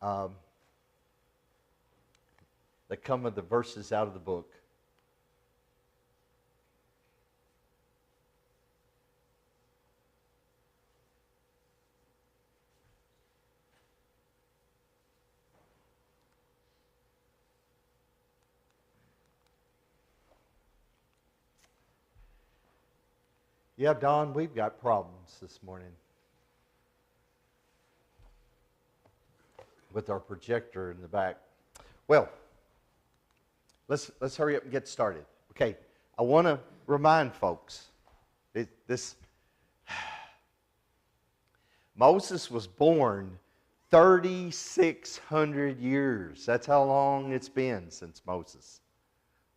um, that come of the verses out of the book. Yeah, Don, we've got problems this morning with our projector in the back. Well, let's hurry up and get started. Okay, I want to remind folks Moses was born 3,600 years. That's how long it's been since Moses.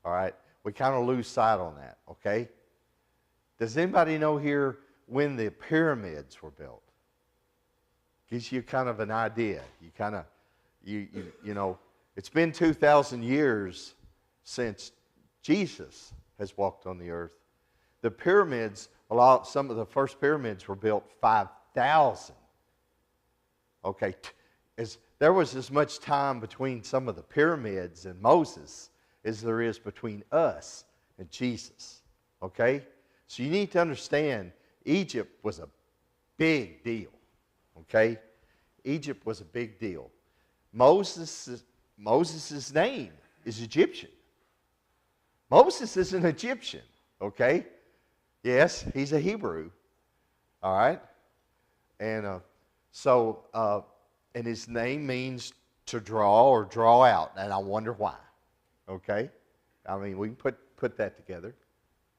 All right, we kind of lose sight on that. Okay. Does anybody know here when the pyramids were built? Gives you kind of an idea. You know, it's been 2,000 years since Jesus has walked on the earth. The pyramids, some of the first pyramids were built 5,000. Okay, there was as much time between some of the pyramids and Moses as there is between us and Jesus. Okay? So you need to understand, Egypt was a big deal, okay? Egypt was a big deal. Moses' name is Egyptian. Moses is an Egyptian, okay? Yes, he's a Hebrew, all right? And and his name means to draw or draw out, and I wonder why, okay? I mean, we can put that together,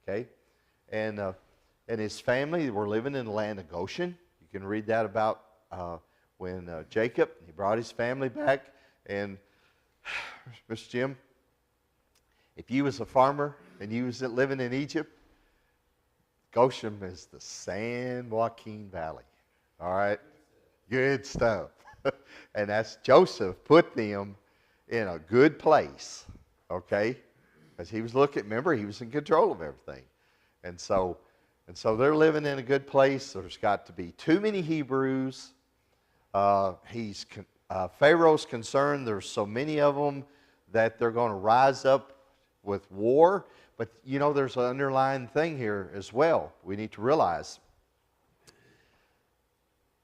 okay? And his family were living in the land of Goshen. You can read that about when Jacob, he brought his family back. And Mr. Jim, if you was a farmer and you was living in Egypt, Goshen is the San Joaquin Valley. All right? Good stuff. And that's Joseph put them in a good place. Okay? Because he was remember, he was in control of everything. And so they're living in a good place. There's got to be too many Hebrews. Pharaoh's concerned there's so many of them that they're going to rise up with war. But, you know, there's an underlying thing here as well we need to realize.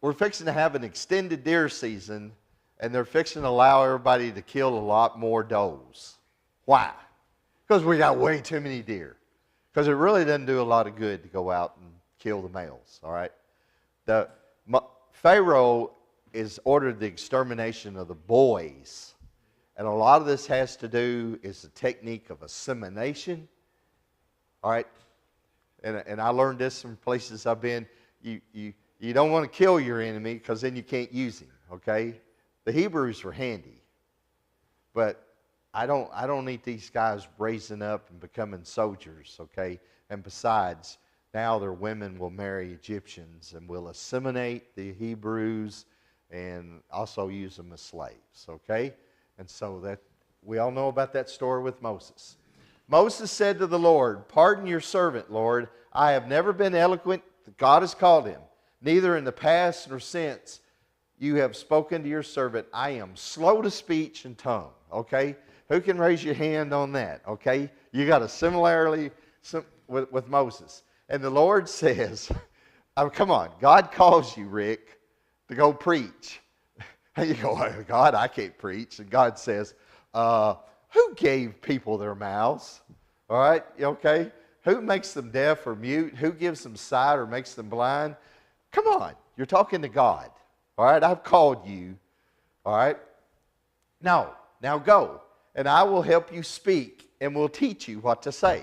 We're fixing to have an extended deer season, and they're fixing to allow everybody to kill a lot more does. Why? Because we got way too many deer. Because it really doesn't do a lot of good to go out and kill the males, all right? Pharaoh is ordered the extermination of the boys. And a lot of this has to do is the technique of assimilation, all right? And I learned this from places I've been. You don't want to kill your enemy because then you can't use him, okay? The Hebrews were handy. But I don't need these guys raising up and becoming soldiers, okay? And besides, now their women will marry Egyptians and will assimilate the Hebrews and also use them as slaves, okay? And so that we all know about that story with Moses. Moses said to the Lord, "Pardon your servant, Lord. I have never been eloquent. God has called him. Neither in the past nor since you have spoken to your servant. I am slow to speech and tongue," okay? Who can raise your hand on that? Okay? You got a similarity with Moses. And the Lord says, oh, come on, God calls you, Rick, to go preach. And you go, oh, God, I can't preach. And God says, who gave people their mouths? All right? Okay? Who makes them deaf or mute? Who gives them sight or makes them blind? Come on, you're talking to God. All right? I've called you. All right? Now go. And I will help you speak and will teach you what to say.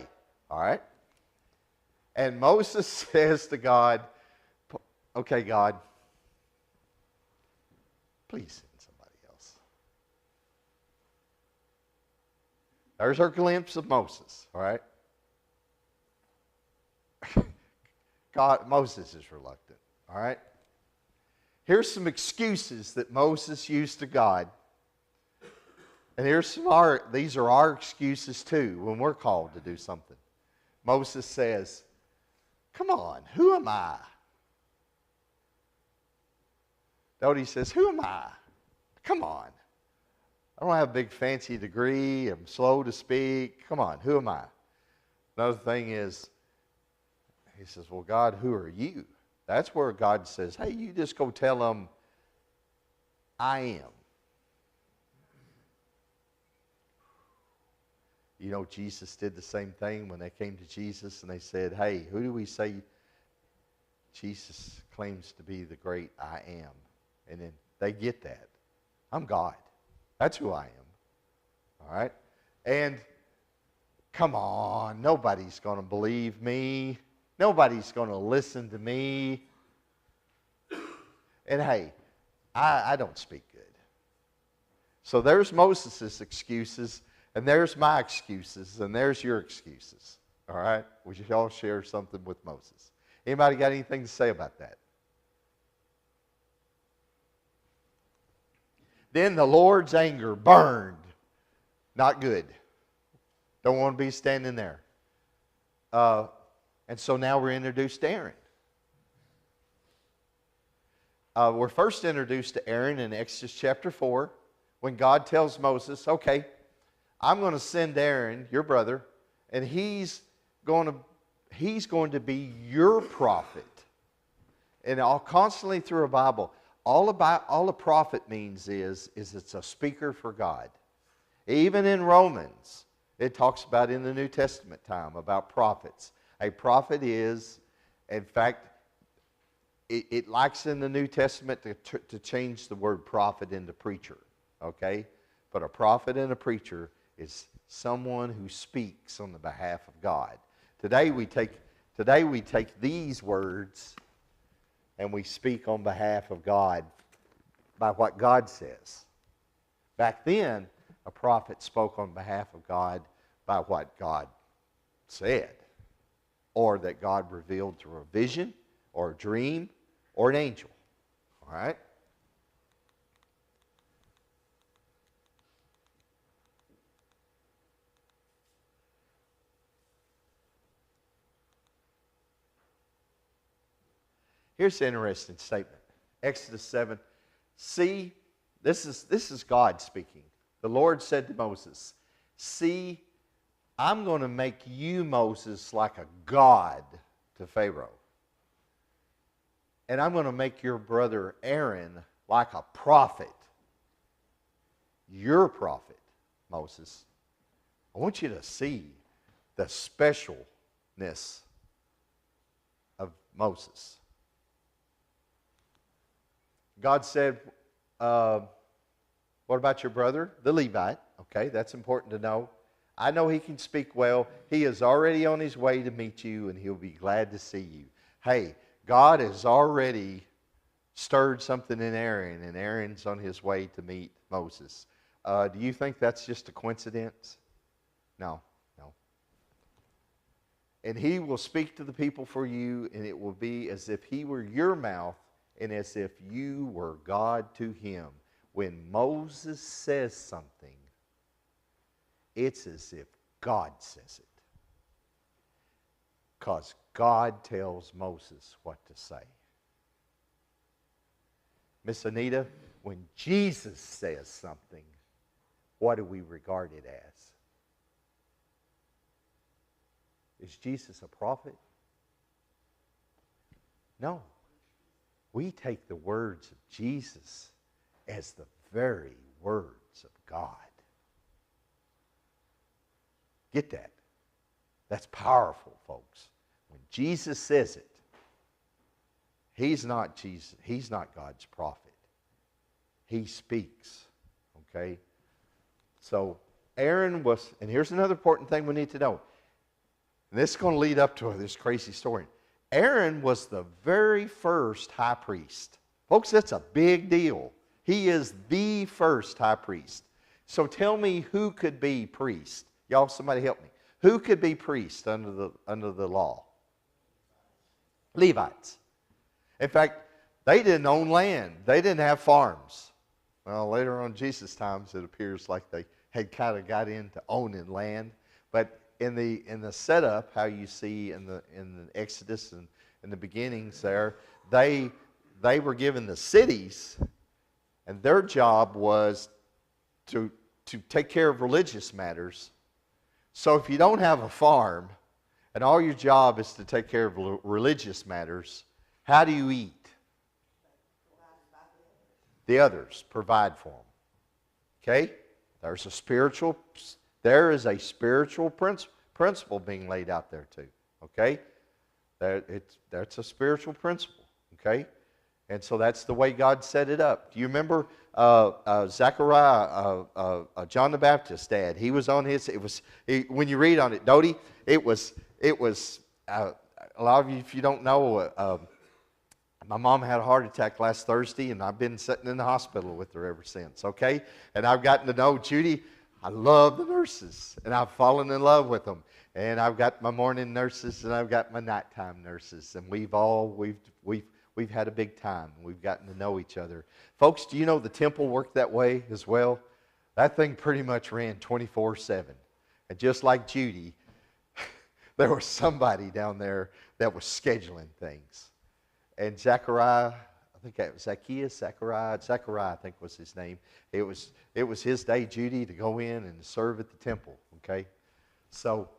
All right? And Moses says to God, okay, God, please send somebody else. There's our glimpse of Moses, all right? Moses is reluctant, all right? Here's some excuses that Moses used to God. And these are our excuses too when we're called to do something. Moses says, come on, who am I? Dodie says, who am I? Come on. I don't have a big fancy degree. I'm slow to speak. Come on, who am I? Another thing is, he says, well, God, who are you? That's where God says, hey, you just go tell them, I am. You know, Jesus did the same thing when they came to Jesus and they said, hey, who do we say Jesus claims to be the great I am? And then they get that. I'm God. That's who I am. All right? And come on, nobody's going to believe me. Nobody's going to listen to me. And hey, I don't speak good. So there's Moses' excuses, and there's my excuses, and there's your excuses. All right? We should all share something with Moses. Anybody got anything to say about that? Then the Lord's anger burned. Not good. Don't want to be standing there. And so now we're introduced to Aaron. We're first introduced to Aaron in Exodus chapter 4 when God tells Moses, okay, I'm going to send Aaron, your brother, and he's going to be your prophet. And constantly through a Bible, all a prophet means is it's a speaker for God. Even in Romans, it talks about in the New Testament time about prophets. A prophet is, in fact, it likes in the New Testament to change the word prophet into preacher, okay? But a prophet and a preacher is someone who speaks on the behalf of God. Today we take these words and we speak on behalf of God by what God says. Back then, a prophet spoke on behalf of God by what God said, or that God revealed through a vision or a dream or an angel. All right? Here's an interesting statement. Exodus 7. See, this is God speaking. The Lord said to Moses, see, I'm going to make you, Moses, like a god to Pharaoh. And I'm going to make your brother Aaron like a prophet. Your prophet, Moses. I want you to see the specialness of Moses. God said, what about your brother, the Levite? Okay, that's important to know. I know he can speak well. He is already on his way to meet you, and he'll be glad to see you. Hey, God has already stirred something in Aaron, and Aaron's on his way to meet Moses. Do you think that's just a coincidence? No. And he will speak to the people for you, and it will be as if he were your mouth and as if you were God to him. When Moses says something, it's as if God says it. Because God tells Moses what to say. Miss Anita, when Jesus says something, what do we regard it as? Is Jesus a prophet? No. We take the words of Jesus as the very words of God. Get that? That's powerful, folks. When Jesus says it, he's not Jesus. He's not God's prophet. He speaks. Okay? So Aaron was, and here's another important thing we need to know. And this is going to lead up to this crazy story. Aaron was the very first high priest. Folks, that's a big deal. He is the first high priest. So tell me who could be priest. Y'all, somebody help me. Who could be priest under the law? Levites. In fact, they didn't own land. They didn't have farms. Well, later on in Jesus' times, it appears like they had kind of got into owning land. But in the setup, how you see in the Exodus and in the beginnings there, they were given the cities, and their job was to take care of religious matters. So if you don't have a farm, and all your job is to take care of religious matters, how do you eat? The others provide for them. Okay? There is a spiritual principle being laid out there too. Okay? That's a spiritual principle. Okay? And so that's the way God set it up. Do you remember Zechariah, John the Baptist's dad? He was on his. When you read on it, Dodie, it was. A lot of you, if you don't know, my mom had a heart attack last Thursday, and I've been sitting in the hospital with her ever since. Okay, and I've gotten to know Judy. I love the nurses, and I've fallen in love with them. And I've got my morning nurses, and I've got my nighttime nurses, and we've had a big time. We've gotten to know each other. Folks, do you know the temple worked that way as well? That thing pretty much ran 24/7. And just like Judy, there was somebody down there that was scheduling things. And Zechariah, I think that was Zechariah, I think was his name. It was his day, Judy, to go in and serve at the temple, okay? So,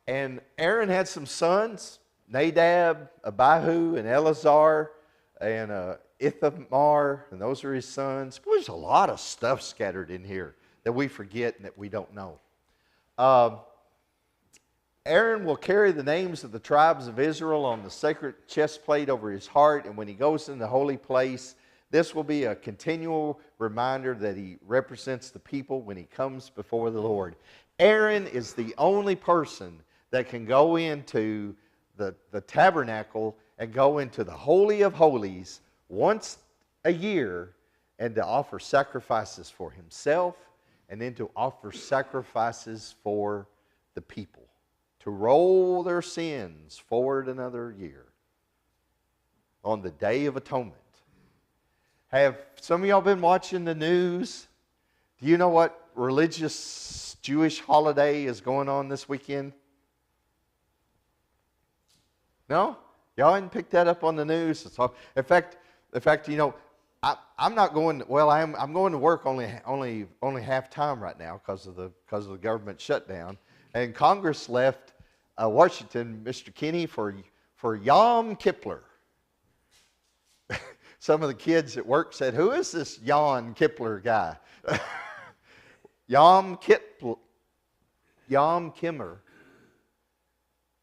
and Aaron had some sons, Nadab, Abihu, and Eleazar, and Ithamar, and those are his sons. Boy, there's a lot of stuff scattered in here that we forget and that we don't know. Aaron will carry the names of the tribes of Israel on the sacred chest plate over his heart, and when he goes in the holy place, this will be a continual reminder that he represents the people when he comes before the Lord. Aaron is the only person that can go into the tabernacle and go into the Holy of Holies once a year and to offer sacrifices for himself and then to offer sacrifices for the people, to roll their sins forward another year on the Day of Atonement. Have some of y'all been watching the news? Do you know what religious Jewish holiday is going on this weekend? No? Y'all hadn't picked that up on the news? In fact, you know, I'm not going. Well, I'm going to work only half time right now because of the government shutdown. And Congress left Washington, Mr. Kinney, for Yom Kippur. Some of the kids at work said, "Who is this Yom Kippur guy?" Yom Kippur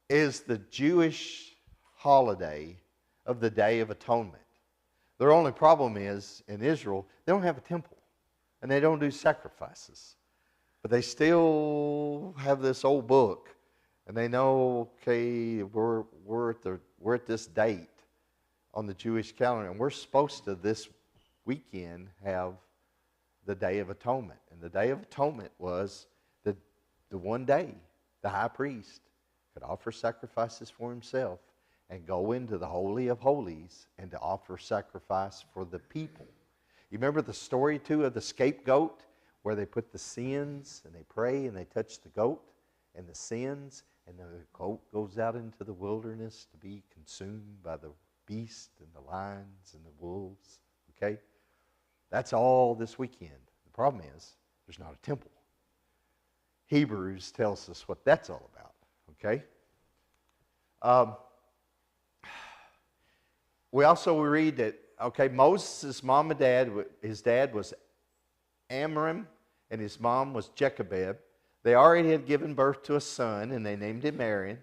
is the Jewish holiday of the Day of Atonement. Their only problem is, in Israel, they don't have a temple, and they don't do sacrifices. But they still have this old book, and they know, okay, we're at this date on the Jewish calendar, and we're supposed to this weekend have the Day of Atonement. And the Day of Atonement was the one day the high priest could offer sacrifices for himself and go into the Holy of Holies and to offer sacrifice for the people. You remember the story, too, of the scapegoat, where they put the sins, and they pray, and they touch the goat and the sins, and the goat goes out into the wilderness to be consumed by the beast and the lions and the wolves, okay? That's all this weekend. The problem is, there's not a temple. Hebrews tells us what that's all about, okay? We read that, okay, Moses' mom and dad, his dad was Amram, and his mom was Jochebed. They already had given birth to a son, and they named him Aaron.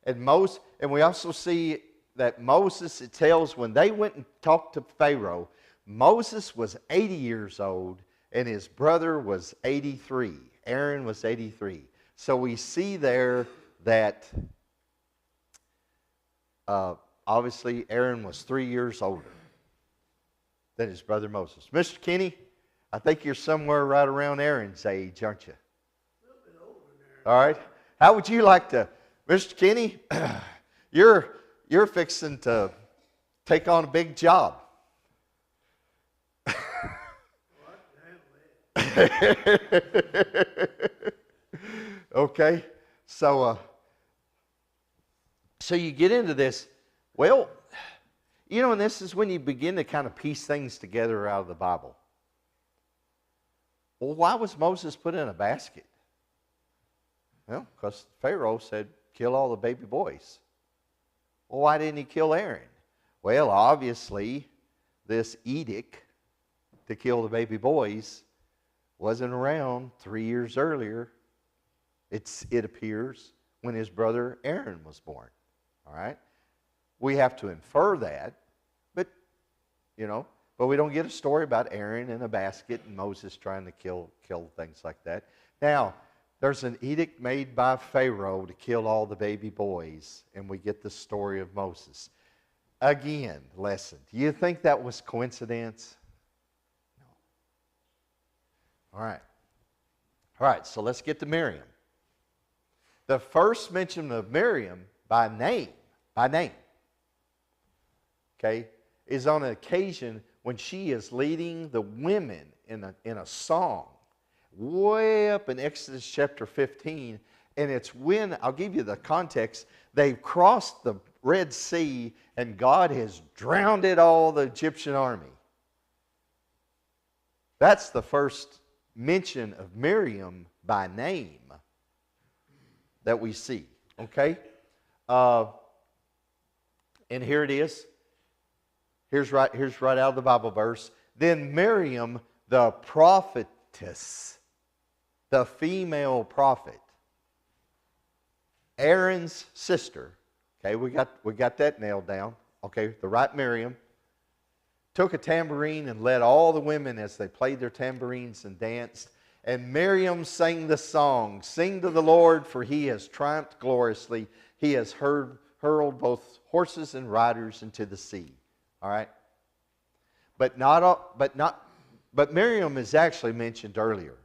And we also see that Moses, it tells, when they went and talked to Pharaoh, Moses was 80 years old, and his brother was 83. Aaron was 83. So we see there that obviously Aaron was 3 years older than his brother Moses. Mr. Kinney, I think you're somewhere right around Aaron's age, aren't you? A little bit older than Aaron. All right. How would you like to, Mr. Kinney, you're fixing to take on a big job. Okay, so you get into this. Well, You know, and this is when you begin to kind of piece things together out of the Bible. Well, why was Moses put in a basket? Well, because Pharaoh said, kill all the baby boys. Well, why didn't he kill Aaron? Well, obviously, this edict to kill the baby boys wasn't around 3 years earlier. It appears when his brother Aaron was born. All right? We have to infer that, but we don't get a story about Aaron in a basket and Moses trying to kill things like that. Now, there's an edict made by Pharaoh to kill all the baby boys, and we get the story of Moses. Again, lesson. Do you think that was coincidence? No. All right, so let's get to Miriam. The first mention of Miriam by name, okay, is on an occasion when she is leading the women in a song, way up in Exodus chapter 15, and it's when, I'll give you the context, they've crossed the Red Sea and God has drowned all the Egyptian army. That's the first mention of Miriam by name that we see, okay? And here it is. Here's right out of the Bible verse. Then Miriam, the prophetess, the female prophet, Aaron's sister. Okay, we got that nailed down. Okay, the right Miriam took a tambourine and led all the women as they played their tambourines and danced. And Miriam sang the song, "Sing to the Lord, for he has triumphed gloriously. He has hurled both horses and riders into the sea." All right? But Miriam is actually mentioned earlier.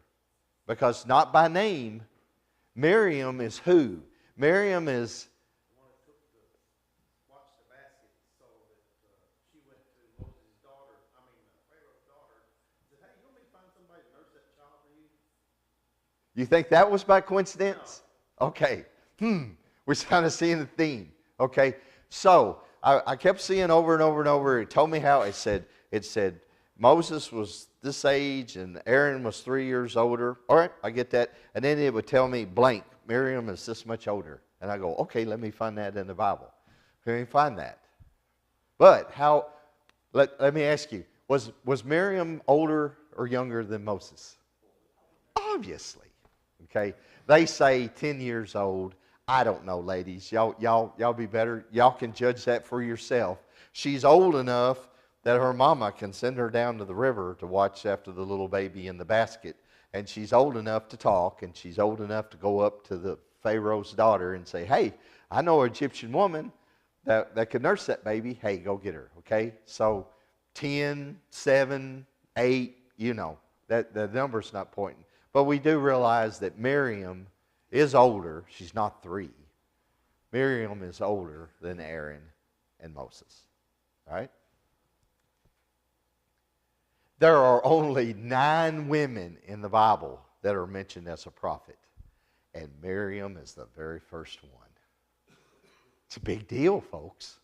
Because not by name, Miriam is who? Miriam is The one that watched the basket so that she went to Moses' daughter, Pharaoh's daughter, and said, hey, you want me to find somebody to nurse that child for you? You think that was by coincidence? No. Okay. We're kind of seeing the theme. Okay. So I kept seeing over and over and over. It told me how it said Moses was this age and Aaron was 3 years older. All right, I get that. And then it would tell me blank, Miriam is this much older. And I go, okay, let me find that in the Bible. Let me find that. But how? Let me ask you, was Miriam older or younger than Moses? Obviously. Okay. They say 10 years old. I don't know, ladies. Y'all be better. Y'all can judge that for yourself. She's old enough that her mama can send her down to the river to watch after the little baby in the basket. And she's old enough to talk, and she's old enough to go up to the Pharaoh's daughter and say, hey, I know an Egyptian woman that can nurse that baby. Hey, go get her, okay? So 10, 7, 8, that the number's not pointing. But we do realize that Miriam is older. She's not 3. Miriam is older than Aaron and Moses, all right? There are only 9 women in the Bible that are mentioned as a prophet, and Miriam is the very first one. It's a big deal, folks.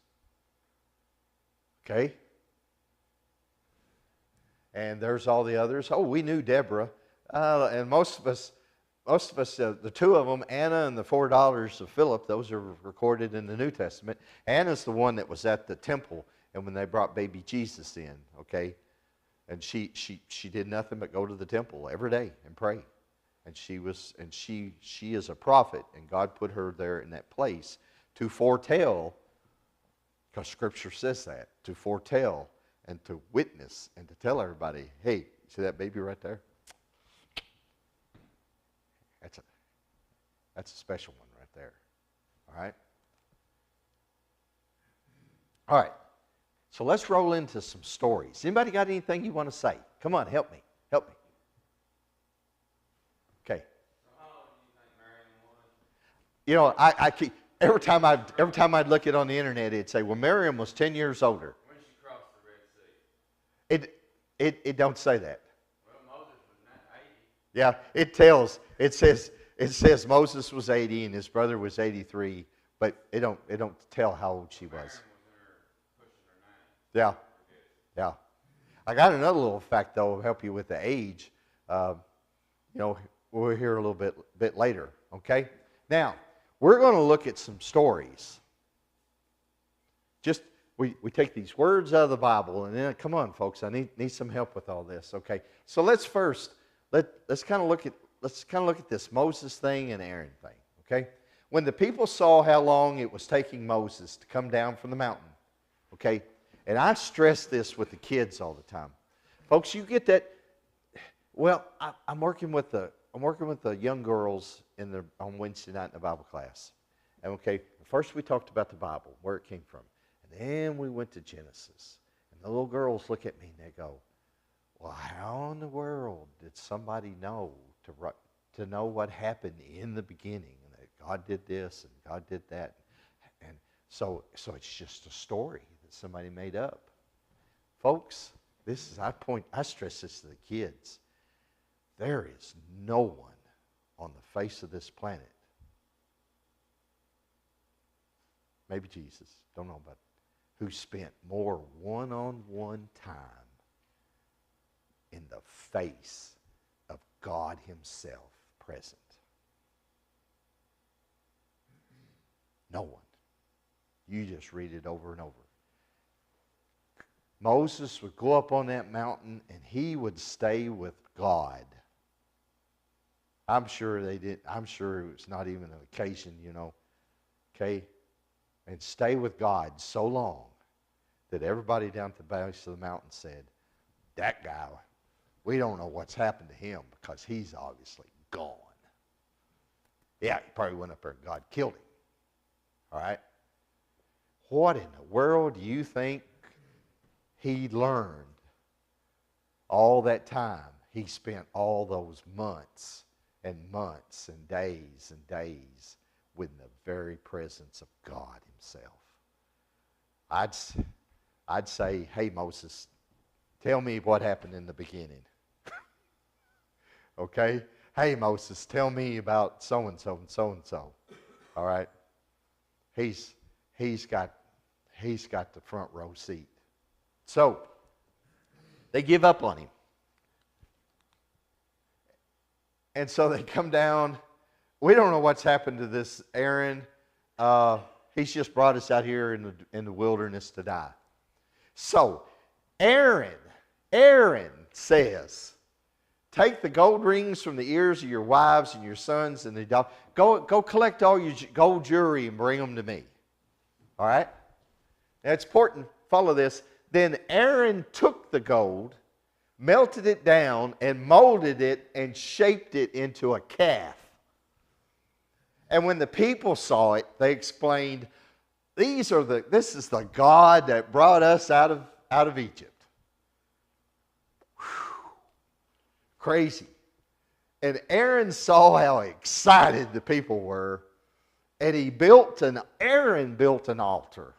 Okay? And there's all the others. Oh, we knew Deborah, and most of us, the 2 of them, Anna and the 4 daughters of Philip, those are recorded in the New Testament. Anna's the one that was at the temple, and when they brought baby Jesus in, okay? And she did nothing but go to the temple every day and pray. And she is a prophet, and God put her there in that place to foretell, because Scripture says that, to foretell and to witness and to tell everybody, hey, see that baby right there? That's a special one right there. All right? All right. So let's roll into some stories. Anybody got anything you want to say? Come on, help me. Help me. Okay. So how old do you think Miriam was? I keep every time I'd look it on the internet, it'd say, well, Miriam was 10 years older. When did she cross the Red Sea? It don't say that. Well, Moses was 80. Yeah, it says Moses was 80 and his brother was 83, but it don't tell how old she was. Pushing her 9. Yeah, yeah. I got another little fact, though, to help you with the age. We'll hear a little bit later, okay? Now, we're going to look at some stories. Just, we take these words out of the Bible, and then, come on, folks, I need some help with all this, okay? So let's first, let's kind of look at this Moses thing and Aaron thing, okay? When the people saw how long it was taking Moses to come down from the mountain, okay? And I stress this with the kids all the time. Folks, you get that. Well, I'm working with the young girls on Wednesday night in the Bible class. And okay, first we talked about the Bible, where it came from. And then we went to Genesis. And the little girls look at me and they go, well, how in the world did somebody know to know what happened in the beginning? And that God did this and God did that. And so it's just a story somebody made up. Folks, I stress this to the kids. There is no one on the face of this planet, maybe Jesus, don't know about it, who spent more one-on-one time in the face of God himself present. No one. You just read it over and over. Moses would go up on that mountain and he would stay with God. I'm sure they did. I'm sure it was not even an occasion, okay? And stay with God so long that everybody down at the base of the mountain said, that guy, we don't know what's happened to him because he's obviously gone. Yeah, he probably went up there and God killed him. All right? What in the world do you think he learned all that time? He spent all those months and months and days with the very presence of God himself. I'd say, hey, Moses, tell me what happened in the beginning. Okay? Hey, Moses, tell me about so-and-so and so-and-so. All right? He's got the front row seat. So, they give up on him. And so they come down. We don't know what's happened to this Aaron. He's just brought us out here in the wilderness to die. So, Aaron says, take the gold rings from the ears of your wives and your sons and the dog. Go collect all your gold jewelry and bring them to me. All right? Now, it's important. Follow this. Then Aaron took the gold, melted it down, and molded it and shaped it into a calf. And when the people saw it, they explained, this is the God that brought us out of Egypt. Whew. Crazy. And Aaron saw how excited the people were, and Aaron built an altar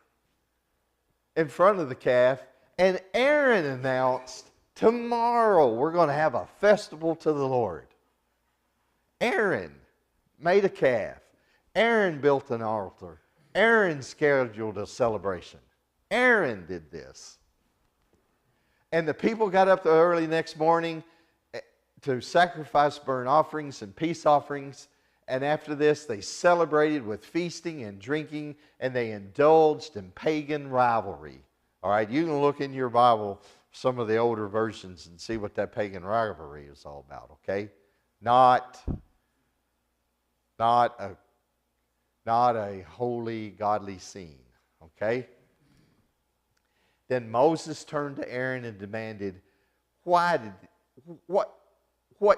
in front of the calf, and Aaron announced, tomorrow we're going to have a festival to the Lord. Aaron made a calf. Aaron built an altar. Aaron scheduled a celebration. Aaron did this. And the people got up early next morning to sacrifice burnt offerings and peace offerings. And after this, they celebrated with feasting and drinking, and they indulged in pagan rivalry. All right, you can look in your Bible, some of the older versions, and see what that pagan rivalry is all about, okay? Not a holy, godly scene, okay? Then Moses turned to Aaron and demanded, what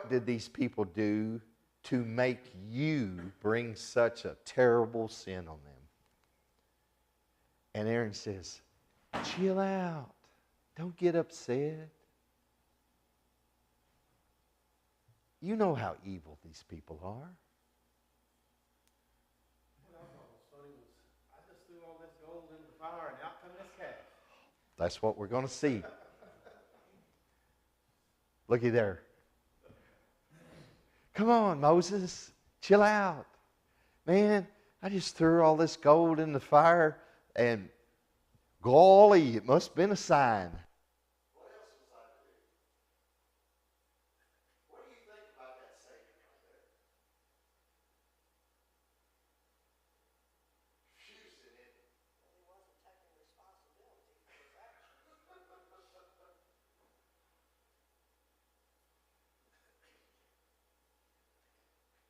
did these people do to make you bring such a terrible sin on them? And Aaron says, chill out. Don't get upset. You know how evil these people are. I just threw all this gold in the fire and out come this calf. That's what we're going to see. Looky there. Come on, Moses. Chill out. Man, I just threw all this gold in the fire and Golly, it must have been a sign. What else was I to do? What do you think about that statement right there? Confusing it. He wasn't taking responsibility for his actions.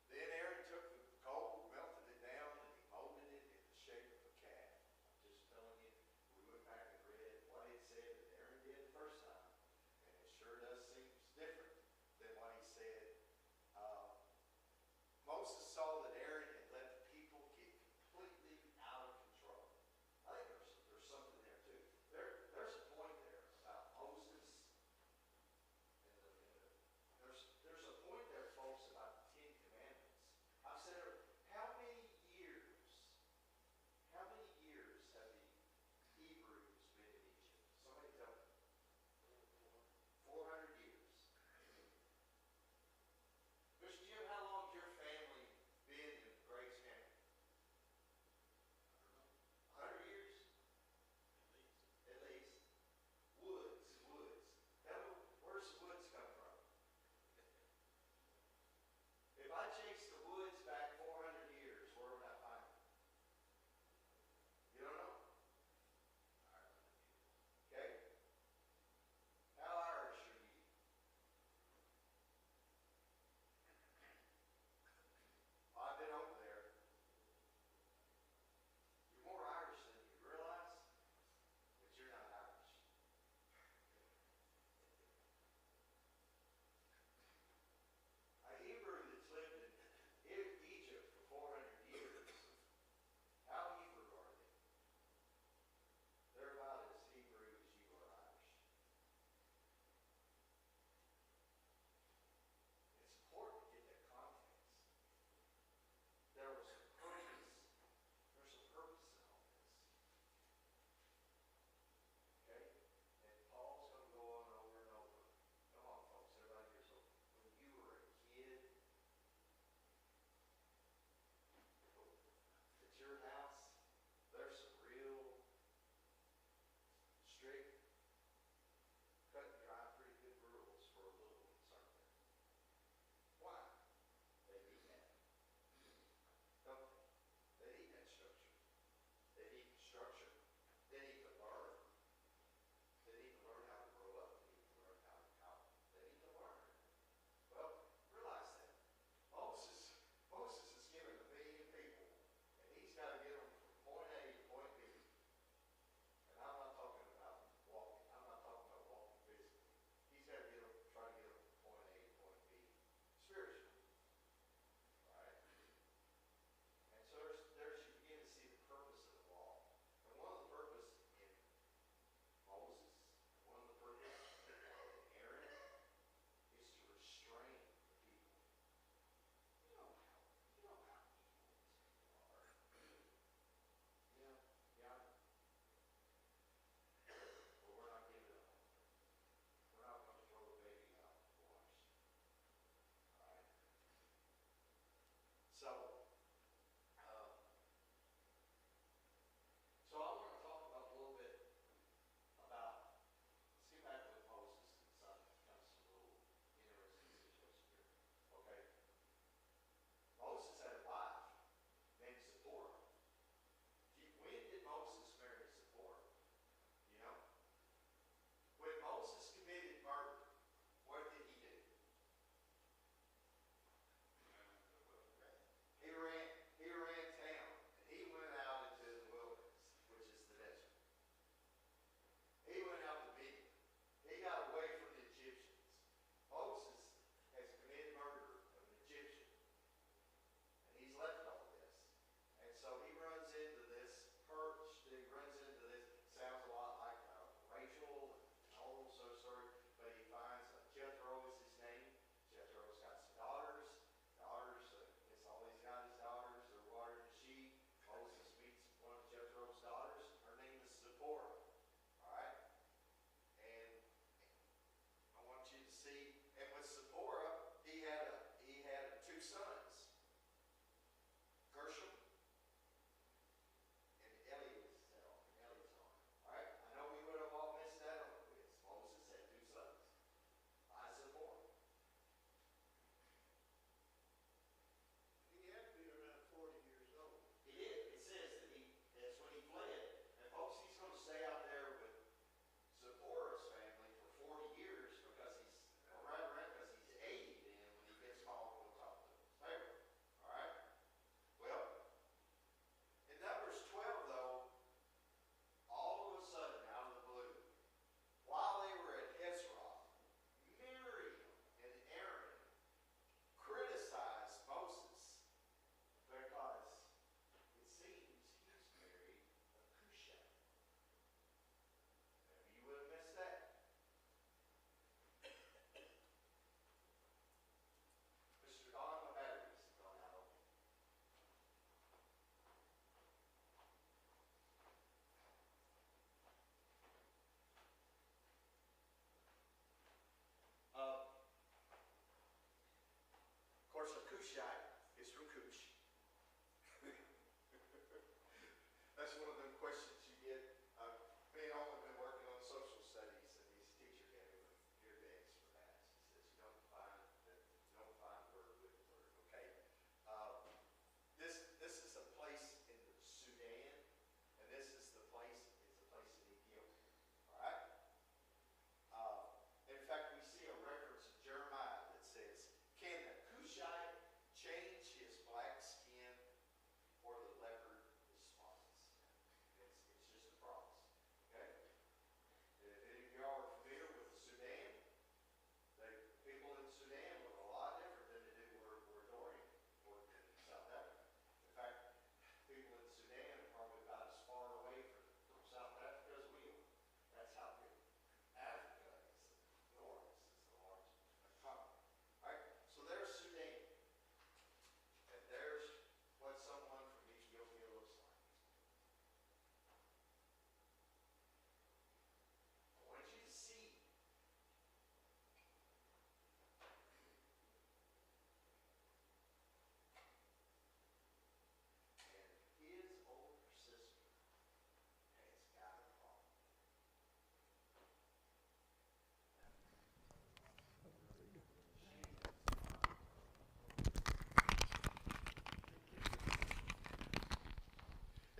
Then Aaron took the coal, melted it down, and he molded it in the shape of a calf. I'm just telling you, we went back and read what it said that Aaron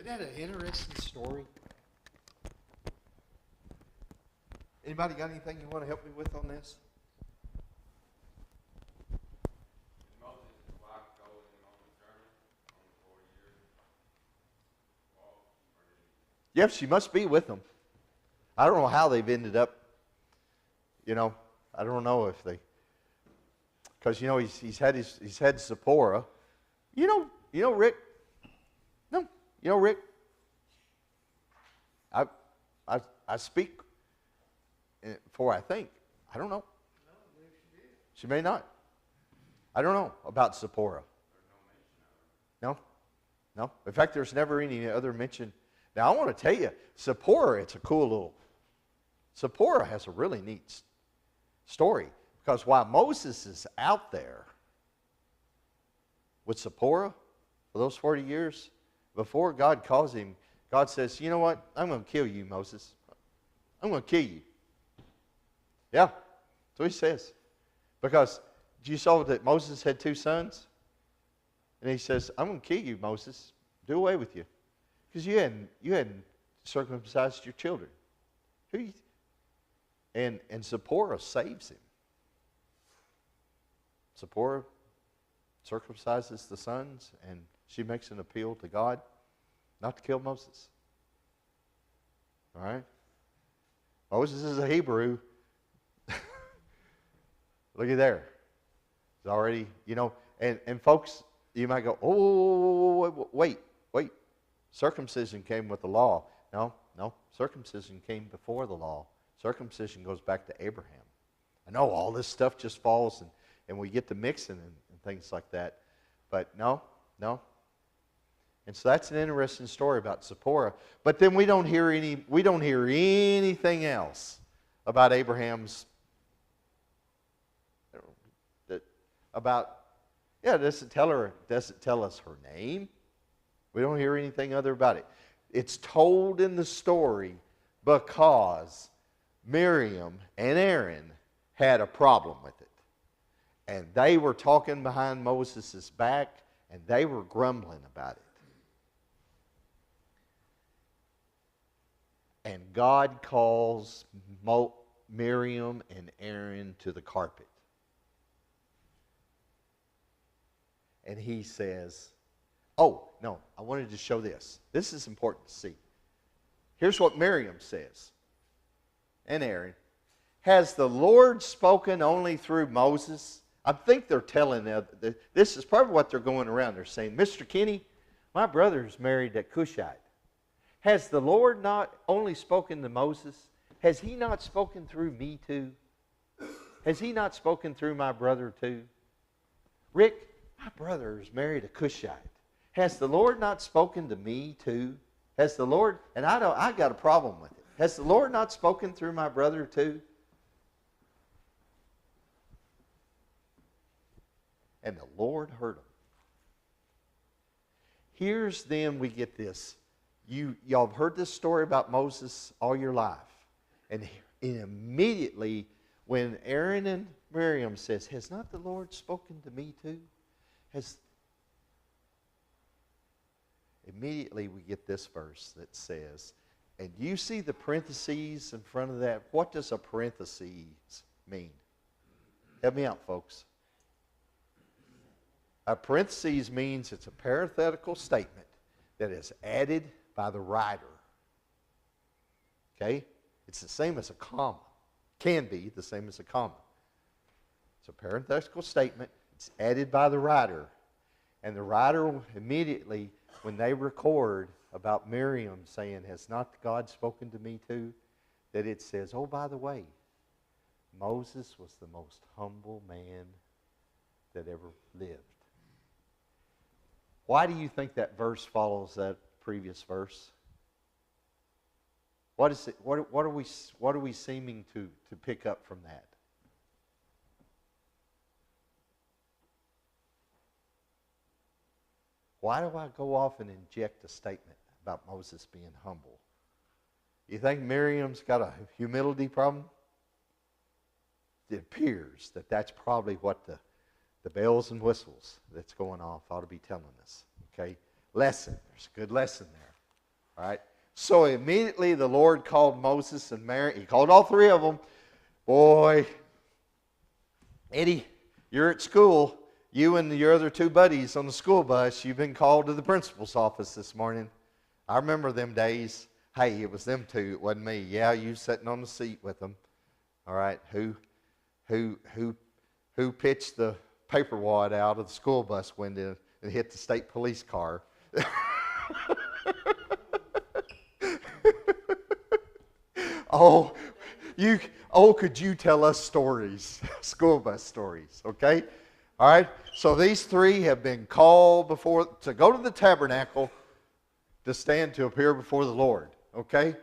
that an interesting story? Anybody got anything you want to help me with on this? Yep, she must be with them. I don't know how they've ended up, I don't know if they, because, he's had Zipporah. Rick, Rick, I speak for I think. I don't know. She may not. I don't know about Zipporah. No. In fact, there's never any other mention. Now, I want to tell you, Zipporah, Zipporah has a really neat story. Because while Moses is out there with Zipporah for those 40 years, before God calls him, God says, you know what? I'm going to kill you, Moses. I'm going to kill you. Yeah, that's what he says. Because you saw that Moses had 2 sons? And he says, I'm going to kill you, Moses. Do away with you. Because you hadn't circumcised your children. And Zipporah saves him. Zipporah circumcises the sons, and she makes an appeal to God not to kill Moses. All right? Moses is a Hebrew. Look at there. It's already, and folks, you might go, oh, wait. Circumcision came with the law. No. Circumcision came before the law. Circumcision goes back to Abraham. I know all this stuff just falls and we get to mixing and things like that. But no. And so that's an interesting story about Zipporah. But then we don't hear anything else about Abraham's does it tell us her name? We don't hear anything other about it. It's told in the story because Miriam and Aaron had a problem with it. And they were talking behind Moses' back, and they were grumbling about it. And God calls Miriam and Aaron to the carpet. And he says, oh, no, I wanted to show this. This is important to see. Here's what Miriam says, and Aaron. Has the Lord spoken only through Moses? I think they're telling this is probably what they're going around. They're saying, Mr. Kenny, my brother's married that Cushite. Has the Lord not only spoken to Moses? Has he not spoken through me too? Has he not spoken through my brother too? Rick, my brother is married a Cushite. Has the Lord not spoken to me too? Has the Lord, and I got a problem with it. Has the Lord not spoken through my brother too? And the Lord heard them. Here's then we get this. Y'all have heard this story about Moses all your life. And immediately when Aaron and Miriam says, has not the Lord spoken to me too? Immediately we get this verse that says, and you see the parentheses in front of that? What does a parentheses mean? Help me out, folks. A parentheses means it's a parenthetical statement that is added by the writer. Okay? It's the same as a comma. Can be the same as a comma. It's a parenthetical statement. It's added by the writer. And the writer immediately, when they record about Miriam saying, has not God spoken to me too? That it says, oh, by the way, Moses was the most humble man that ever lived. Why do you think that verse follows that previous verse? What is it? What are we seeming to pick up from that? Why do I go off and inject a statement about Moses being humble? You think Miriam's got a humility problem? It appears that that's probably what the bells and whistles that's going off ought to be telling us. Okay? Lesson. There's a good lesson there. All right. So immediately the Lord called Moses and Mary. He called all three of them. Boy, Eddie, you're at school. You and your other two buddies on the school bus, you've been called to the principal's office this morning. I remember them days. Hey, it was them two. It wasn't me. Yeah, you sitting on the seat with them. All right. Who pitched the paper wad out of the school bus window and hit the state police car? Could you tell us stories, school bus stories, okay? All right, so these three have been called to go to the tabernacle to appear before the Lord, okay?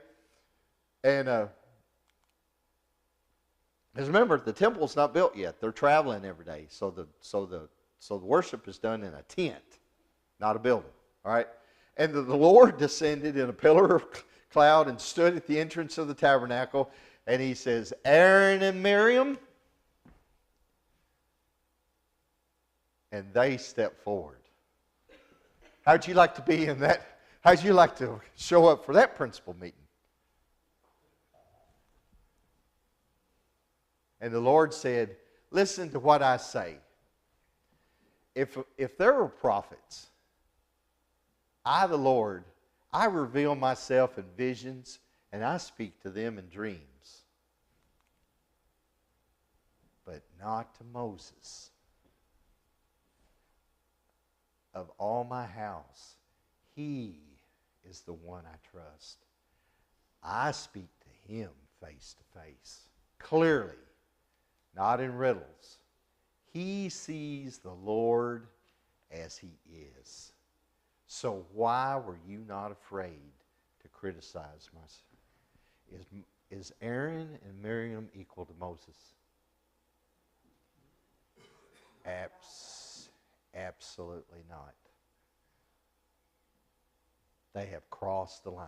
And because remember, the temple's not built yet. They're traveling every day, so the worship is done in a tent, not a building, all right? And the Lord descended in a pillar of cloud and stood at the entrance of the tabernacle, and he says, Aaron and Miriam, and they stepped forward. How'd you like to be in that? How'd you like to show up for that principal meeting? And the Lord said, listen to what I say. If there are prophets, I, the Lord, I reveal myself in visions, and I speak to them in dreams. But not to Moses. Of all my house, he is the one I trust. I speak to him face to face, clearly, not in riddles. He sees the Lord as he is. So why were you not afraid to criticize my son? Is Aaron and Miriam equal to Moses? Absolutely not. They have crossed the line.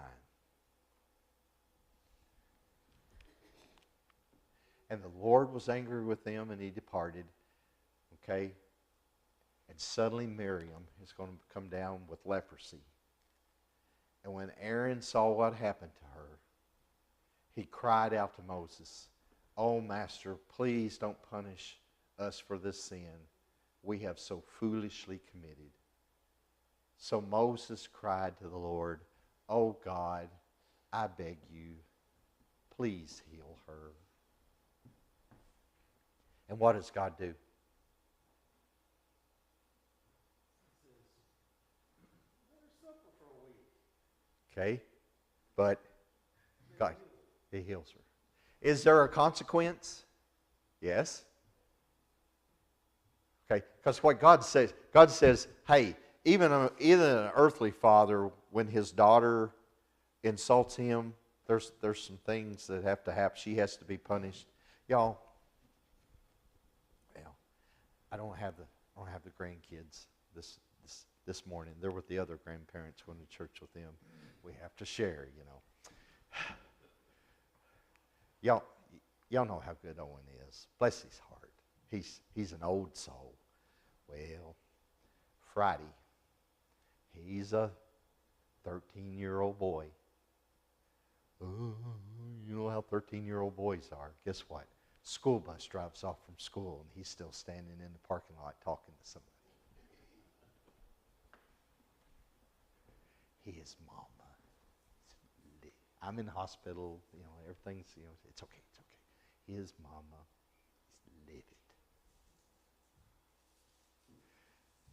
And the Lord was angry with them, and he departed. Okay? And suddenly Miriam is going to come down with leprosy. And when Aaron saw what happened to her, he cried out to Moses, "Oh, Master, please don't punish us for this sin we have so foolishly committed." So Moses cried to the Lord, "Oh God, I beg you, please heal her." And what does God do? Okay, but God, he heals her. Is there a consequence? Yes. Okay, because what God says, hey, even an earthly father, when his daughter insults him, there's some things that have to happen. She has to be punished. Y'all, well, I don't have the grandkids this morning. They're with the other grandparents going to church with them. We have to share, you know. Y'all know how good Owen is. Bless his heart. He's an old soul. Well, Friday, he's a 13-year-old boy. Ooh, you know how 13-year-old boys are. Guess what? School bus drives off from school, and he's still standing in the parking lot talking to somebody. His mama. I'm in the hospital, you know, everything's, you know, it's okay. His mama is livid.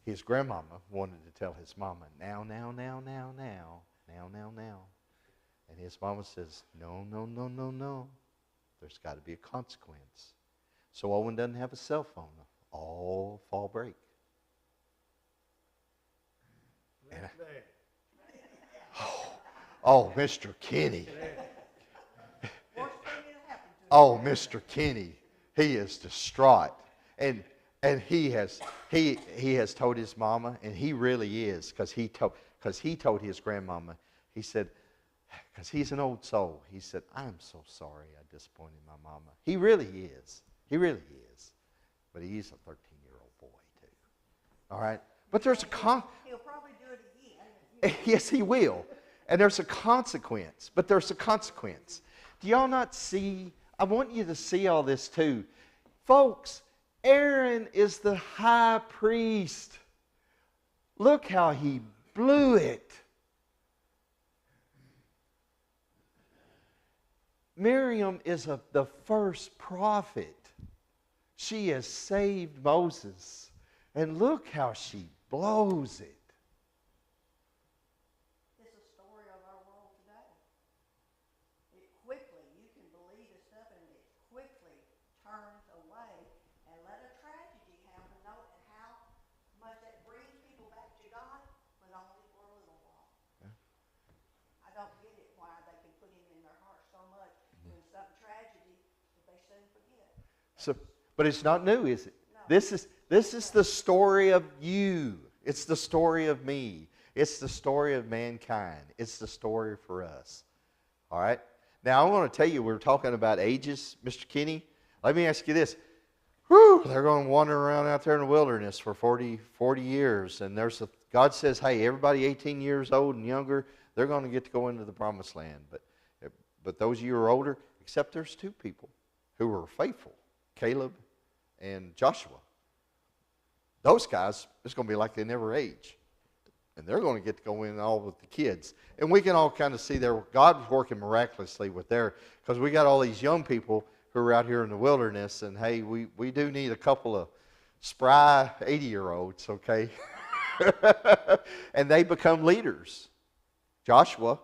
His grandmama wanted to tell his mama, now. And his mama says, no. There's got to be a consequence. So Owen doesn't have a cell phone all fall break. And oh, Mr. Kenny. Oh, Mr. Kenny. He is distraught. And he has told his mama, and he really is, because he told his grandmama, he said, because he's an old soul, he said, "I'm so sorry I disappointed my mama." He really is. He really is. But he's a 13-year-old boy, too. All right? But there's He'll probably do it again. Yes, he will. And there's a consequence, but there's a consequence. Do y'all not see? I want you to see all this too. Folks, Aaron is the high priest. Look how he blew it. Miriam is the first prophet. She has saved Moses. And look how she blows it. It's a story of our world today. It quickly, you can believe this stuff, and it quickly turns away and let a tragedy happen. Know how much that brings people back to God, but only for a little while. Yeah. I don't get it why they can put him in their heart so much when some tragedy that they soon forget. So, but it's not new, is it? No. This is the story of you. It's the story of me. It's the story of mankind. It's the story for us. All right? Now, I want to tell you, we're talking about ages, Mr. Kinney. Let me ask you this. Whew, they're going to wander around out there in the wilderness for 40 years. And God says, hey, everybody 18 years old and younger, they're going to get to go into the promised land. But those of you who are older, except there's two people who were faithful, Caleb and Joshua. Those guys, it's going to be like they never age. And they're going to get to go in all with the kids. And we can all kind of see God's working miraculously with because we got all these young people who are out here in the wilderness, and hey, we do need a couple of spry 80-year-olds, okay? And they become leaders. Joshua,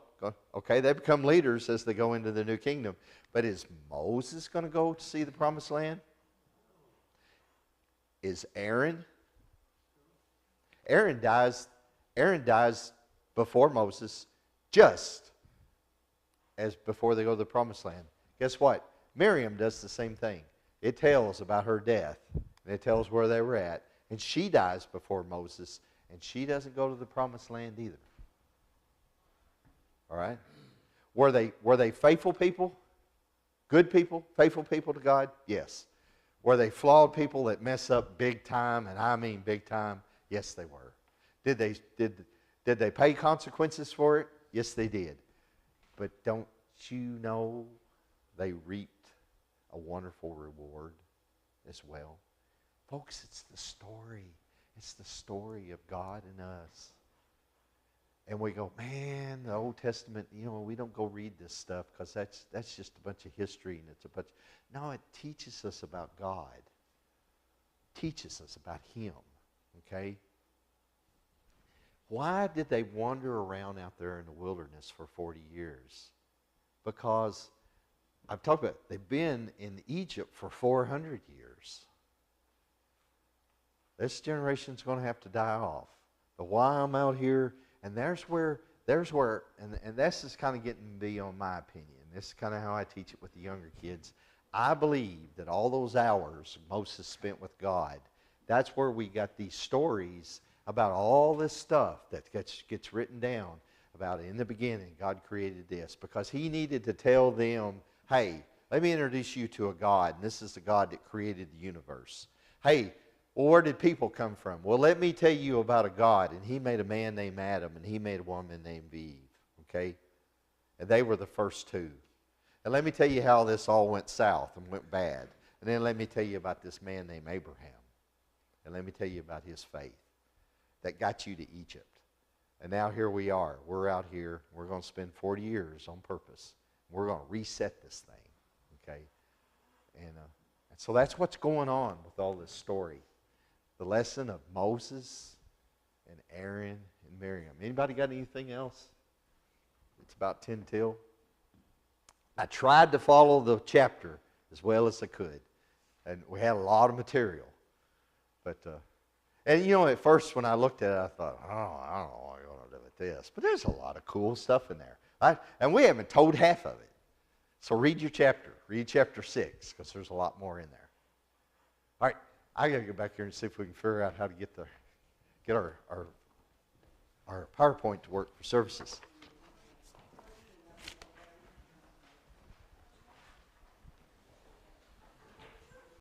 okay, they become leaders as they go into the new kingdom. But is Moses going to go to see the promised land? Is Aaron? Aaron dies before Moses, just as before they go to the promised land. Guess what? Miriam does the same thing. It tells about her death, and it tells where they were at. And she dies before Moses, and she doesn't go to the promised land either. All right? Were they faithful people? Good people? Faithful people to God? Yes. Were they flawed people that mess up big time, and I mean big time? Yes, they were. Did they pay consequences for it? Yes, they did. But don't you know they reaped a wonderful reward as well? Folks, it's the story. It's the story of God and us. And we go, man, the Old Testament, we don't go read this stuff because that's just a bunch of history, and it's a bunch. No, it teaches us about God. It teaches us about Him. Okay? Why did they wander around out there in the wilderness for 40 years? Because I've talked about it, they've been in Egypt for 400 years. This generation's going to have to die off. But while I'm out here, and there's where, and this is kind of getting beyond my opinion. This is kind of how I teach it with the younger kids. I believe that all those hours Moses spent with God, that's where we got these stories about all this stuff that gets written down about in the beginning, God created this. Because He needed to tell them, hey, let me introduce you to a God, and this is the God that created the universe. Hey, well, where did people come from? Well, let me tell you about a God, and He made a man named Adam, and He made a woman named Eve, okay? And they were the first two. And let me tell you how this all went south and went bad. And then let me tell you about this man named Abraham. And let me tell you about his faith that got you to Egypt. And now here we are. We're out here. We're going to spend 40 years on purpose. We're going to reset this thing, okay? And so that's what's going on with all this story. The lesson of Moses and Aaron and Miriam. Anybody got anything else? It's about 10 till. I tried to follow the chapter as well as I could. And we had a lot of material. But, and at first when I looked at it, I thought, I don't know what I'm going to do with this. But there's a lot of cool stuff in there. And we haven't told half of it. So read your chapter. Read chapter 6, because there's a lot more in there. All right, I got to go back here and see if we can figure out how to get our PowerPoint to work for services.